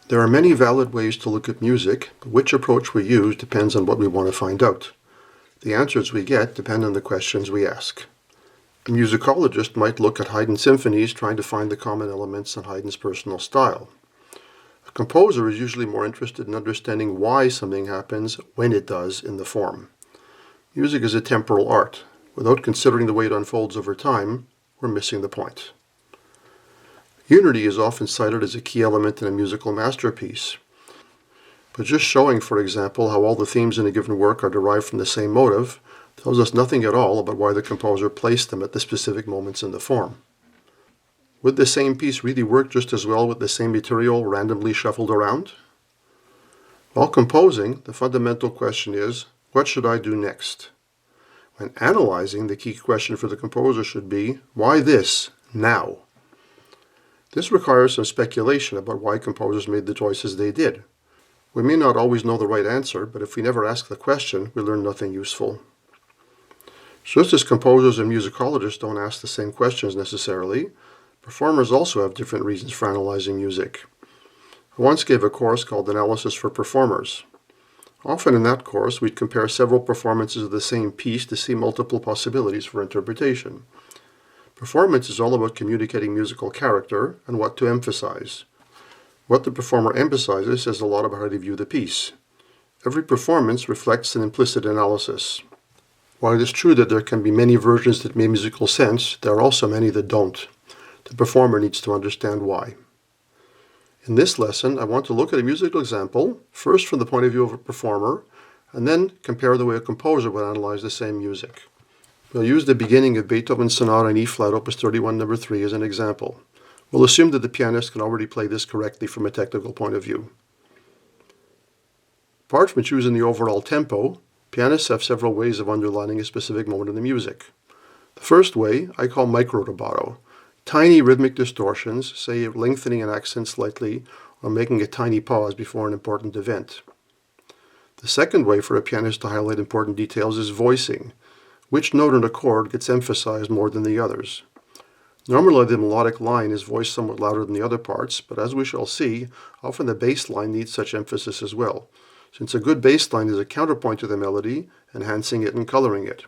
There are many valid ways to look at music, but which approach we use depends on what we want to find out. The answers we get depend on the questions we ask. A musicologist might look at Haydn's symphonies trying to find the common elements in Haydn's personal style. A composer is usually more interested in understanding why something happens when it does in the form. Music is a temporal art. Without considering the way it unfolds over time, we're missing the point. Unity is often cited as a key element in a musical masterpiece. But just showing, for example, how all the themes in a given work are derived from the same motive tells us nothing at all about why the composer placed them at the specific moments in the form. Would the same piece really work just as well with the same material randomly shuffled around? While composing, the fundamental question is, what should I do next? When analyzing, the key question for the composer should be, why this, now? This requires some speculation about why composers made the choices they did. We may not always know the right answer, but if we never ask the question, we learn nothing useful. Just as composers and musicologists don't ask the same questions necessarily, performers also have different reasons for analyzing music. I once gave a course called Analysis for Performers. Often in that course, we'd compare several performances of the same piece to see multiple possibilities for interpretation. Performance is all about communicating musical character and what to emphasize. What the performer emphasizes says a lot about how they view the piece. Every performance reflects an implicit analysis. While it is true that there can be many versions that make musical sense, there are also many that don't. The performer needs to understand why. In this lesson, I want to look at a musical example, first from the point of view of a performer, and then compare the way a composer would analyze the same music. We'll use the beginning of Beethoven's Sonata in E-flat, Opus 31, number 3 as an example. We'll assume that the pianist can already play this correctly from a technical point of view. Apart from choosing the overall tempo, pianists have several ways of underlining a specific moment in the music. The first way I call micro-rubato. Tiny rhythmic distortions, say lengthening an accent slightly or making a tiny pause before an important event. The second way for a pianist to highlight important details is voicing. Which note and chord gets emphasized more than the others? Normally the melodic line is voiced somewhat louder than the other parts, but as we shall see, often the bass line needs such emphasis as well, since a good bass line is a counterpoint to the melody, enhancing it and coloring it.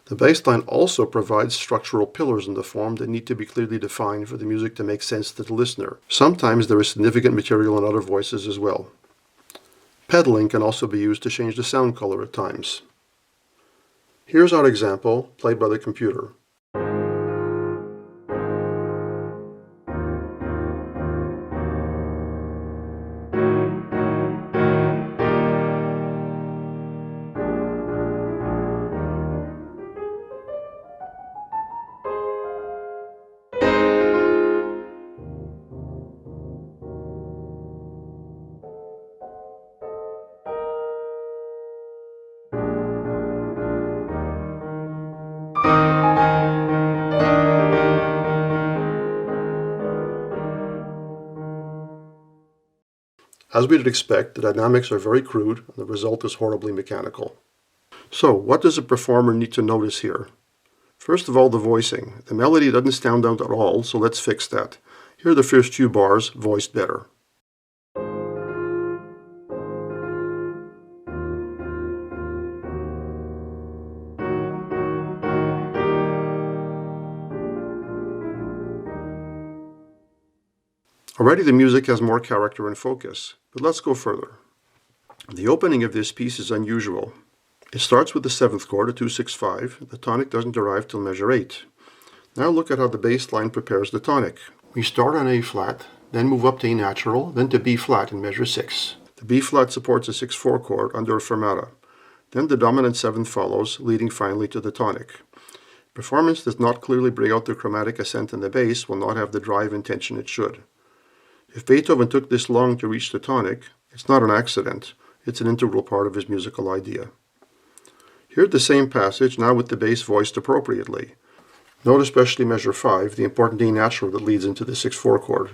The bass line also provides structural pillars in the form that need to be clearly defined for the music to make sense to the listener. Sometimes there is significant material in other voices as well. Pedaling can also be used to change the sound color at times. Here's our example, played by the computer. As we'd expect, the dynamics are very crude and the result is horribly mechanical. So, what does a performer need to notice here? First of all, the voicing. The melody doesn't stand out at all, so let's fix that. Here are the first few bars, voiced better. Already the music has more character and focus, but let's go further. The opening of this piece is unusual. It starts with the 7th chord, a 2-6-5. The tonic doesn't arrive till measure 8. Now look at how the bass line prepares the tonic. We start on A flat, then move up to A natural, then to B flat in measure 6. The B flat supports a 6-4 chord under a fermata. Then the dominant 7th follows, leading finally to the tonic. Performance does not clearly bring out the chromatic ascent in the bass will not have the drive and tension it should. If Beethoven took this long to reach the tonic, it's not an accident, it's an integral part of his musical idea. Here's the same passage, now with the bass voiced appropriately. Note especially measure 5, the important D natural that leads into the 6-4 chord.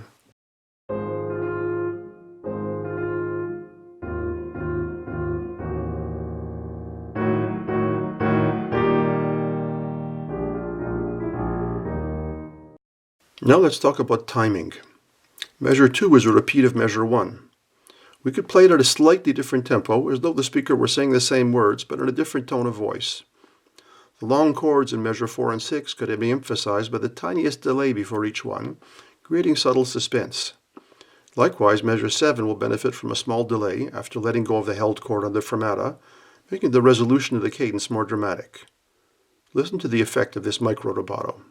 Now let's talk about timing. Measure 2 is a repeat of measure 1. We could play it at a slightly different tempo, as though the speaker were saying the same words, but in a different tone of voice. The long chords in measure 4 and 6 could be emphasized by the tiniest delay before each one, creating subtle suspense. Likewise, measure 7 will benefit from a small delay after letting go of the held chord on the fermata, making the resolution of the cadence more dramatic. Listen to the effect of this micro rubato.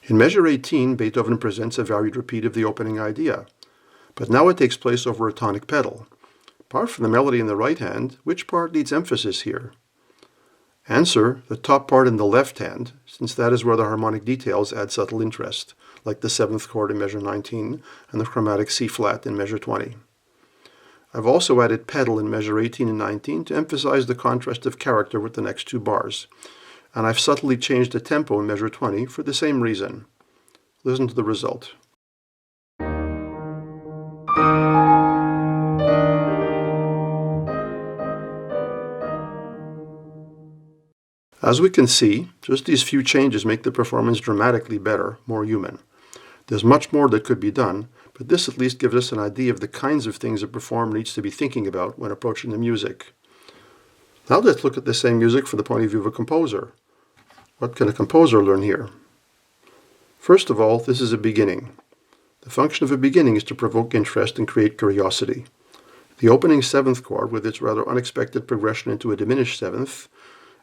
In measure 18, Beethoven presents a varied repeat of the opening idea, but now it takes place over a tonic pedal. Apart from the melody in the right hand, which part needs emphasis here? Answer, the top part in the left hand, since that is where the harmonic details add subtle interest, like the 7th chord in measure 19 and the chromatic C-flat in measure 20. I've also added pedal in measure 18 and 19 to emphasize the contrast of character with the next two bars, and I've subtly changed the tempo in measure 20 for the same reason. Listen to the result. As we can see, just these few changes make the performance dramatically better, more human. There's much more that could be done, but this at least gives us an idea of the kinds of things a performer needs to be thinking about when approaching the music. Now let's look at the same music from the point of view of a composer. What can a composer learn here? First of all, this is a beginning. The function of a beginning is to provoke interest and create curiosity. The opening 7th chord, with its rather unexpected progression into a diminished 7th,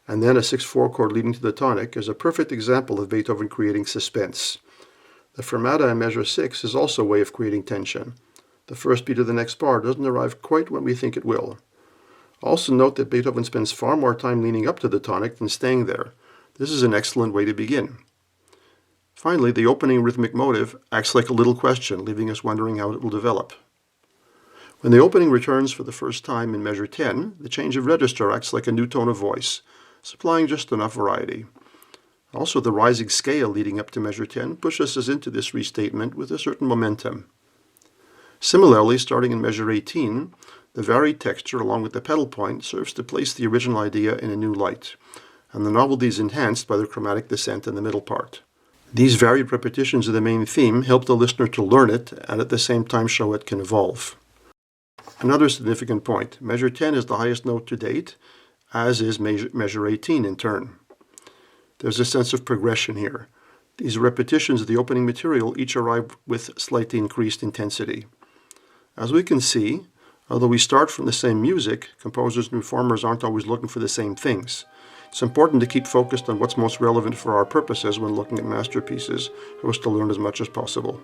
and then a 6/4 chord leading to the tonic, is a perfect example of Beethoven creating suspense. The fermata in measure 6 is also a way of creating tension. The first beat of the next bar doesn't arrive quite when we think it will. Also note that Beethoven spends far more time leaning up to the tonic than staying there. This is an excellent way to begin. Finally, the opening rhythmic motive acts like a little question, leaving us wondering how it will develop. When the opening returns for the first time in measure 10, the change of register acts like a new tone of voice, supplying just enough variety. Also, the rising scale leading up to measure 10 pushes us into this restatement with a certain momentum. Similarly, starting in measure 18, the varied texture along with the pedal point serves to place the original idea in a new light, and the novelty is enhanced by the chromatic descent in the middle part. These varied repetitions of the main theme help the listener to learn it and at the same time show it can evolve. Another significant point, measure 10 is the highest note to date, as is measure 18 in turn. There's a sense of progression here. These repetitions of the opening material each arrive with slightly increased intensity. As we can see, although we start from the same music, composers and performers aren't always looking for the same things. It's important to keep focused on what's most relevant for our purposes when looking at masterpieces, so as to learn as much as possible.